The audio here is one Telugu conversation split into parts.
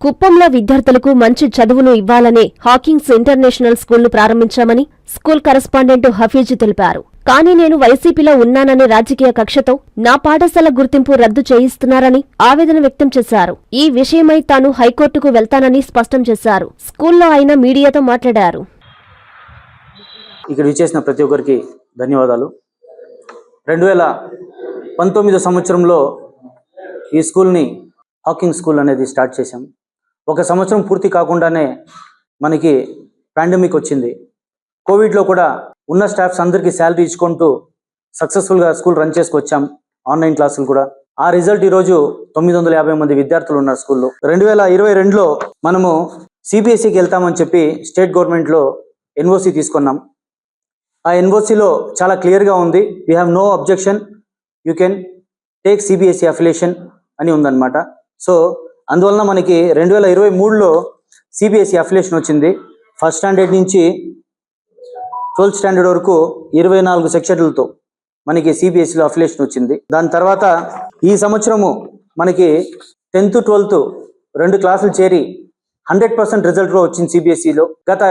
కుప్పంలో విద్యార్థులకు మంచి చదువును ఇవ్వాలనే హాకింగ్స్ ఇంటర్నేషనల్ స్కూల్ను ప్రారంభించామని స్కూల్ కరెస్పాండెంట్ హఫీజ్ తెలిపారు. కానీ నేను వైసీపీలో ఉన్నాననే రాజకీయ కక్షతో నా పాఠశాల గుర్తింపు రద్దు చేయిస్తున్నారని ఆవేదన వ్యక్తం చేశారు. ఈ విషయమై తాను హైకోర్టుకు వెళ్తానని స్పష్టం చేశారు. స్కూల్లో ఆయన మీడియాతో మాట్లాడారు. ఇక్కడ విచ్చేసిన ప్రతి ఒక్కరికి ధన్యవాదాలు. 2019 సంవత్సరంలో ఈ స్కూల్ని హాకింగ్ స్కూల్ అనేది స్టార్ట్ చేశాం. ఒక సంవత్సరం పూర్తి కాకుండానే మనకి పాండమిక్ వచ్చింది. కోవిడ్లో కూడా ఉన్న స్టాఫ్స్ అందరికీ శాలరీ ఇచ్చుకుంటూ సక్సెస్ఫుల్గా స్కూల్ రన్ చేసుకొచ్చాం. ఆన్లైన్ క్లాసులు కూడా. ఆ రిజల్ట్ ఈరోజు 950 మంది విద్యార్థులు ఉన్నారు స్కూల్లో. 2022లో మనము సిబిఎస్ఈకి వెళ్తామని చెప్పి స్టేట్ గవర్నమెంట్లో ఎన్ఓసి తీసుకున్నాం. ఆ ఎన్ఓసిలో చాలా క్లియర్గా ఉంది, we have no objection, you can take CBSE affiliation అని ఉందన్నమాట. సో అందువలన మనకి 2023లో సిబిఎస్ఈ అఫిలియేషన్ వచ్చింది. ఫస్ట్ స్టాండర్డ్ నుంచి 12th స్టాండర్డ్ వరకు 24 సెక్షన్లతో మనకి సిబిఎస్ఈలో అఫిలియేషన్ వచ్చింది. దాని తర్వాత ఈ సంవత్సరము మనకి 10th 12th 2 క్లాసులు చేరి 100% రిజల్ట్లో వచ్చింది సిబిఎస్ఈలో. గత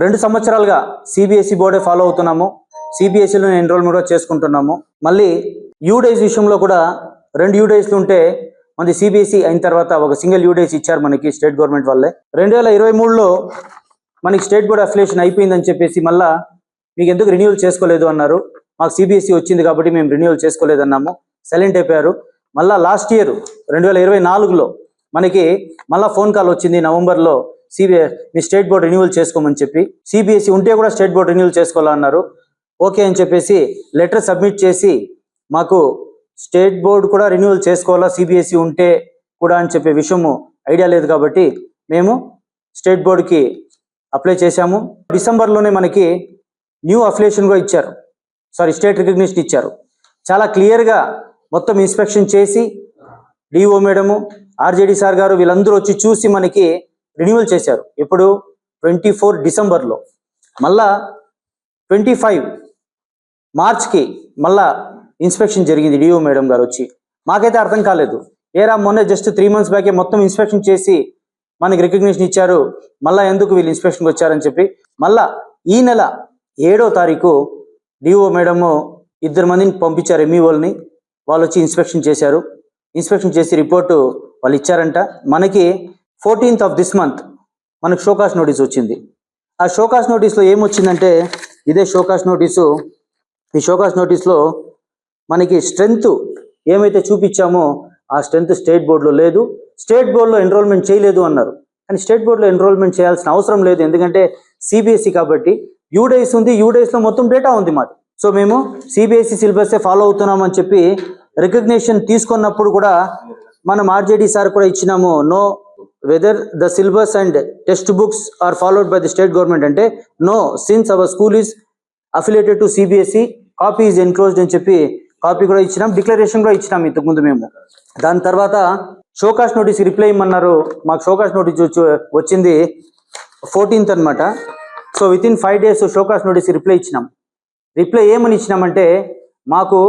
2 సంవత్సరాలుగా సిబిఎస్ఈ బోర్డే ఫాలో అవుతున్నాము. సిబిఎస్ఈలో ఎన్రోల్మెంట్ కూడా చేసుకుంటున్నాము. మళ్ళీ యూడేస్ విషయంలో కూడా 2 యూడేస్లు ఉంటే మనది సిబిఎస్ఈ అయిన తర్వాత ఒక సింగిల్ యూడేస్ ఇచ్చారు మనకి స్టేట్ గవర్నమెంట్ వాళ్ళే. 2023లో మనకి స్టేట్ బోర్డ్ అఫిలియేషన్ అయిపోయిందని చెప్పేసి మళ్ళీ మీకు ఎందుకు రెన్యూవల్ చేసుకోలేదు అన్నారు. మాకు సిబిఎస్ఈ వచ్చింది కాబట్టి మేము రెన్యూవల్ చేసుకోలేదన్నాము. సైలెంట్ అయిపోయారు. మళ్ళీ లాస్ట్ ఇయర్ 2024లో మనకి మళ్ళీ ఫోన్ కాల్ వచ్చింది నవంబర్లో, మీ స్టేట్ బోర్డ్ రెన్యూవల్ చేసుకోమని చెప్పి. సిబిఎస్ఈ ఉంటే కూడా స్టేట్ బోర్డ్ రెన్యూవల్ చేసుకోవాలన్నారు. ఓకే అని చెప్పేసి లెటర్ సబ్మిట్ చేసి మాకు స్టేట్ బోర్డు కూడా రెన్యూవల్ చేసుకోవాలా సిబిఎస్ఈ ఉంటే కూడా అని చెప్పే విషయము ఐడియా లేదు కాబట్టి మేము స్టేట్ బోర్డుకి అప్లై చేశాము. డిసెంబర్లోనే మనకి న్యూ అఫిలియేషన్ కూడా ఇచ్చారు, స్టేట్ రికగ్నిషన్ ఇచ్చారు. చాలా క్లియర్గా మొత్తం ఇన్స్పెక్షన్ చేసి డిఓ మేడము, ఆర్జేడి సార్ గారు వీళ్ళందరూ వచ్చి చూసి మనకి రెన్యూవల్ చేశారు. ఇప్పుడు 24 డిసెంబర్లో. మళ్ళా 25 మార్చ్కి మళ్ళా ఇన్స్పెక్షన్ జరిగింది. డిఓ మేడం గారు వచ్చి మాకైతే అర్థం కాలేదు. ఏరా మొన్న జస్ట్ 3 months బ్యాకే మొత్తం ఇన్స్పెక్షన్ చేసి మనకి రికగ్నిషన్ ఇచ్చారు, మళ్ళీ ఎందుకు వీళ్ళు ఇన్స్పెక్షన్కి వచ్చారని చెప్పి మళ్ళా ఈ నెల 7వ తారీఖు డిఓ మేడము 2 మందిని పంపించారు ఎంఈఓల్ని. వాళ్ళు వచ్చి ఇన్స్పెక్షన్ చేశారు. ఇన్స్పెక్షన్ చేసి రిపోర్టు వాళ్ళు ఇచ్చారంట. మనకి 14th of this month మనకు షోకాస్ నోటీస్ వచ్చింది. ఆ షోకాస్ నోటీస్లో ఏమొచ్చిందంటే ఇదే షోకాస్ నోటీసు. ఈ షోకాస్ నోటీస్లో మనకి స్ట్రెంగ్త్ ఏమైతే చూపించామో ఆ స్ట్రెంగ్త్ స్టేట్ బోర్డులో లేదు, స్టేట్ బోర్డులో ఎన్రోల్మెంట్ చేయలేదు అన్నారు. కానీ స్టేట్ బోర్డులో ఎన్రోల్మెంట్ చేయాల్సిన అవసరం లేదు, ఎందుకంటే సిబిఎస్ఈ కాబట్టి యూడేస్ ఉంది, యూడేస్లో మొత్తం డేటా ఉంది మాది. సో మేము సిబిఎస్ఈ సిలబస్సే ఫాలో అవుతున్నామని చెప్పి రికగ్నిషన్ తీసుకున్నప్పుడు కూడా మనం ఆర్జేడి సార్ కూడా ఇచ్చినాము. Know whether the syllabus and text books are followed by the state government అంటే no, since our school is affiliated to CBSE, copy is enclosed అని చెప్పి కాపీ కూడా ఇచ్చినాం, డిక్లరేషన్ కూడా ఇచ్చినాం ఇంతకుముందు మేము. దాని తర్వాత షోకాస్ నోటీస్ రిప్లై ఇమ్మన్నారు. మాకు షోకాస్ నోటీస్ వచ్చింది 14th అనమాట. So within 5 days show cause notice reply ఇచ్చినాం. రిప్లై ఏమని ఇచ్చినామంటే మాకు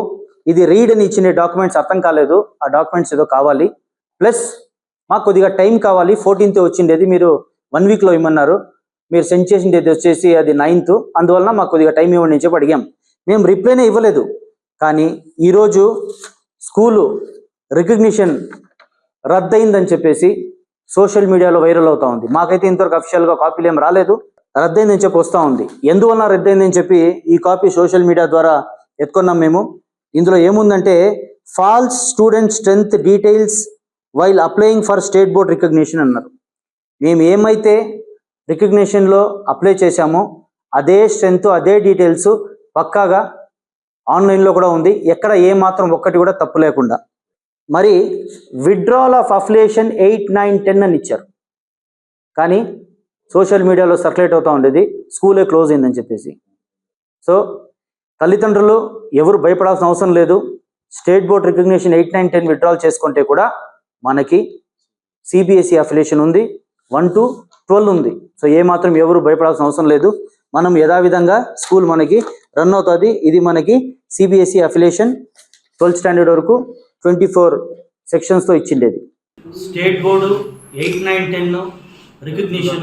ఇది రీడ్ అని ఇచ్చిన డాక్యుమెంట్స్ అర్థం కాలేదు, ఆ డాక్యుమెంట్స్ ఏదో కావాలి, ప్లస్ మాకు కొద్దిగా టైం కావాలి. 14th వచ్చిండేది, మీరు 1 weekలో ఇమ్మన్నారు. మీరు సెండ్ చేసిండేది వచ్చేసి అది 9th, అందువలన మాకు కొద్దిగా టైం ఇవ్వండి అని చెప్పి అడిగాం. మేము రిప్లైనే ఇవ్వలేదు. కానీ ఈరోజు స్కూలు రికగ్నిషన్ రద్దయిందని చెప్పేసి సోషల్ మీడియాలో వైరల్ అవుతా ఉంది. మాకైతే ఇంతవరకు అఫిషియల్గా కాపీలు ఏం రాలేదు, రద్దయిందని చెప్పి వస్తూ ఉంది. ఎందువల్ల రద్దయిందని చెప్పి ఈ కాపీ సోషల్ మీడియా ద్వారా ఎత్తుకున్నాం మేము. ఇందులో ఏముందంటే false student strength details while applying for state board recognition అన్నారు. మేము ఏమైతే రికగ్నిషన్లో అప్లై చేశామో అదే స్ట్రెంగ్త్ అదే డీటెయిల్స్ పక్కాగా ఆన్లైన్లో కూడా ఉంది, ఎక్కడ ఏమాత్రం ఒక్కటి కూడా తప్పు లేకుండా. మరి విత్డ్రాల్ ఆఫ్ అఫిలియేషన్ 8, 9, 10 అని ఇచ్చారు. కానీ సోషల్ మీడియాలో సర్క్యులేట్ అవుతూ ఉండేది స్కూలే క్లోజ్ అయిందని చెప్పేసి. సో తల్లిదండ్రులు ఎవరు భయపడాల్సిన అవసరం లేదు. స్టేట్ బోర్డ్ రికగ్నిషన్ 8, 9, 10 విత్డ్రాల్ చేసుకుంటే కూడా మనకి సిబిఎస్ఈ అఫిలియేషన్ ఉంది, 1 to 12 ఉంది. సో ఏమాత్రం ఎవరు భయపడాల్సిన అవసరం లేదు. మనం యథావిధంగా స్కూల్ మనకి రన్ అవుతుంది. ఇది మనకి సిబిఎస్ఈ అఫిలియేషన్ 12th స్టాండర్డ్ వరకు 24 సెక్షన్స్తో ఇచ్చిండేది. స్టేట్ బోర్డు 8, 9, 10 రికగ్నిషన్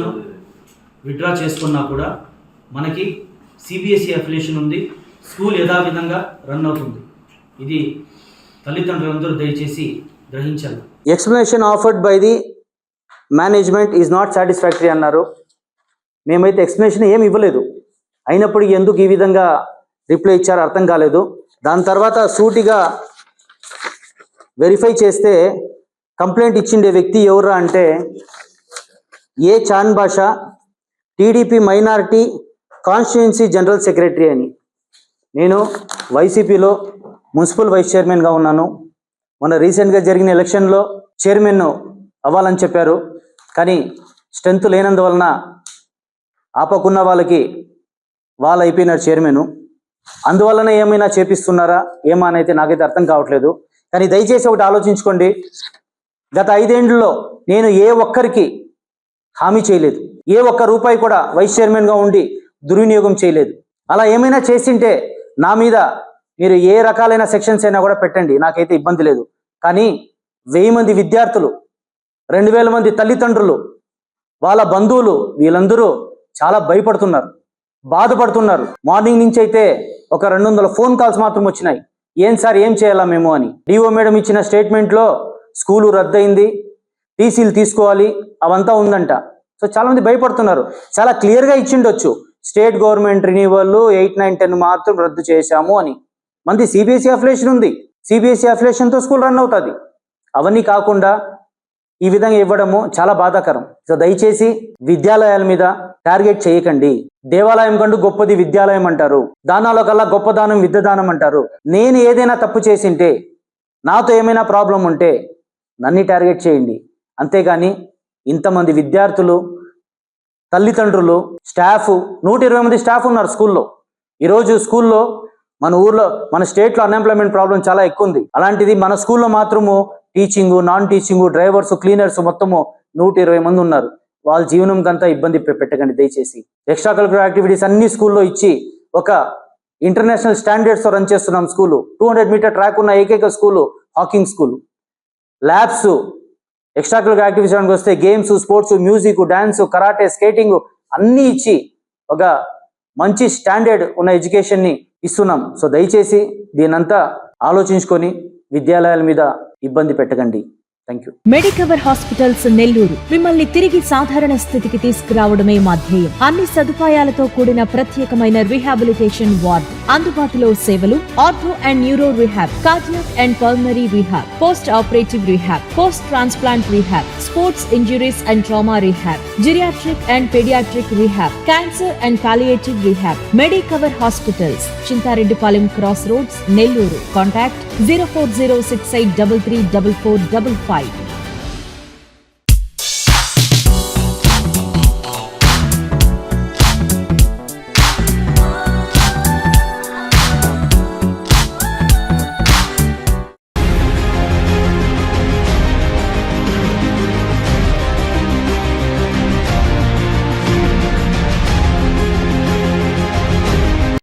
విత్డ్రా చేసుకున్నా కూడా మనకి సిబిఎస్ఈ అఫిలియేషన్ ఉంది. స్కూల్ యథావిధంగా రన్ అవుతుంది. ఇది తల్లిదండ్రులందరూ దయచేసి గ్రహించాలి. Explanation offered by the management is not satisfactory అన్నారు. మేమైతే ఎక్స్ప్లెనేషన్ ఏమి ఇవ్వలేదు, అయినప్పటికీ ఎందుకు ఈ విధంగా రిప్లై ఇచ్చారో అర్థం కాలేదు. దాని తర్వాత సూటిగా వెరిఫై చేస్తే కంప్లైంట్ ఇచ్చిండే వ్యక్తి ఎవరు అంటే A Chan Basha, TDP minority constituency general secretary అని. నేను వైసీపీలో మున్సిపల్ వైస్ చైర్మన్గా ఉన్నాను. మొన్న రీసెంట్గా జరిగిన ఎలక్షన్లో చైర్మన్ అవ్వాలని చెప్పారు, కానీ స్ట్రెంత్ లేనందువలన ఆపకున్న వాళ్ళకి వాళ్ళు అయిపోయినారు చైర్మన్. అందువలన ఏమైనా చేపిస్తున్నారా ఏమా అని అయితే నాకైతే అర్థం కావట్లేదు. కానీ దయచేసి ఒకటి ఆలోచించుకోండి, గత 5 ఏళ్లలో నేను ఏ ఒక్కరికి హామీ చేయలేదు, ఏ ఒక్క రూపాయి కూడా వైస్ చైర్మన్గా ఉండి దుర్వినియోగం చేయలేదు. అలా ఏమైనా చేసింటే నా మీద మీరు ఏ రకాలైన సెక్షన్స్ అయినా కూడా పెట్టండి, నాకైతే ఇబ్బంది లేదు. కానీ 1000 మంది విద్యార్థులు, 2000 మంది తల్లిదండ్రులు, వాళ్ళ బంధువులు, వీళ్ళందరూ చాలా భయపడుతున్నారు, బాధపడుతున్నారు. మార్నింగ్ నుంచి అయితే ఒక 200 ఫోన్ కాల్స్ మాత్రం వచ్చినాయి, ఏం సార్ ఏం చేయాలా మేము అని. డిఓ మేడం ఇచ్చిన స్టేట్మెంట్లో స్కూలు రద్దయింది, టీసీలు తీసుకోవాలి అవంతా ఉందంట. సో చాలా మంది భయపడుతున్నారు. చాలా క్లియర్గా ఇచ్చిండొచ్చు, స్టేట్ గవర్నమెంట్ రిన్యూవల్ 8, 9, 10 మాత్రం రద్దు చేశాము అని. మనది సిబిఎస్ఈ అఫిలియేషన్ ఉంది, సిబిఎస్ఈ అఫిలియేషన్తో స్కూల్ రన్ అవుతుంది. అవన్నీ కాకుండా ఈ విధంగా ఇవ్వడము చాలా బాధాకరం. సో దయచేసి విద్యాలయాల మీద టార్గెట్ చేయకండి. దేవాలయం కంటూ గొప్పది విద్యాలయం అంటారు, దానాల కల్లా గొప్ప దానం విద్యాదానం అంటారు. నేను ఏదైనా తప్పు చేసింటే, నాతో ఏమైనా ప్రాబ్లం ఉంటే నన్ను టార్గెట్ చేయండి. అంతేగాని ఇంతమంది విద్యార్థులు, తల్లిదండ్రులు, స్టాఫ్, 120 మంది స్టాఫ్ ఉన్నారు స్కూల్లో. ఈరోజు స్కూల్లో మన ఊర్లో, మన స్టేట్లో అన్ఎంప్లాయ్మెంట్ ప్రాబ్లం చాలా ఎక్కువ ఉంది. అలాంటిది మన స్కూల్లో మాత్రము teaching, non teaching, drivers, cleaners మొత్తము 120 మంది ఉన్నారు. వాళ్ళ జీవనం కంతా ఇబ్బంది పెట్టకండి దయచేసి. ఎక్స్ట్రా కరిక్యులర్ యాక్టివిటీస్ అన్ని స్కూల్లో ఇచ్చి ఒక ఇంటర్నేషనల్ స్టాండర్డ్స్తో రన్ చేస్తున్నాం స్కూలు. 200 మీటర్ ట్రాక్ ఉన్న ఏకైక school Hawking school. Labs, extra curricular activities వస్తే games, sports, music, dance, karate, skating అన్నీ ఇచ్చి ఒక మంచి స్టాండర్డ్ ఉన్న ఎడ్యుకేషన్ని ఇస్తున్నాం. సో దయచేసి దీనంతా ఆలోచించుకొని విద్యాలయాల మీద ఇబ్బంది పెట్టకండి. Thank you. Medicover hospitals Nellore మిమ్మల్ని తిరిగి సాధారణ స్థితికి తీసుకురావడమే మా ధ్యేయం. అన్ని సదుపాయాలతో కూడిన ప్రత్యేకమైన రీహాబిలిటేషన్ వార్డ్, అందుబాటులో సేవలు ortho and neuro rehab, cardiac and pulmonary rehab, post operative rehab, post transplant rehab, sports injuries and trauma rehab, geriatric and paediatric rehab, cancer and palliative rehab. Medicover hospitals, Chintareddypalem cross roads, Nellore. Contact 0406833445.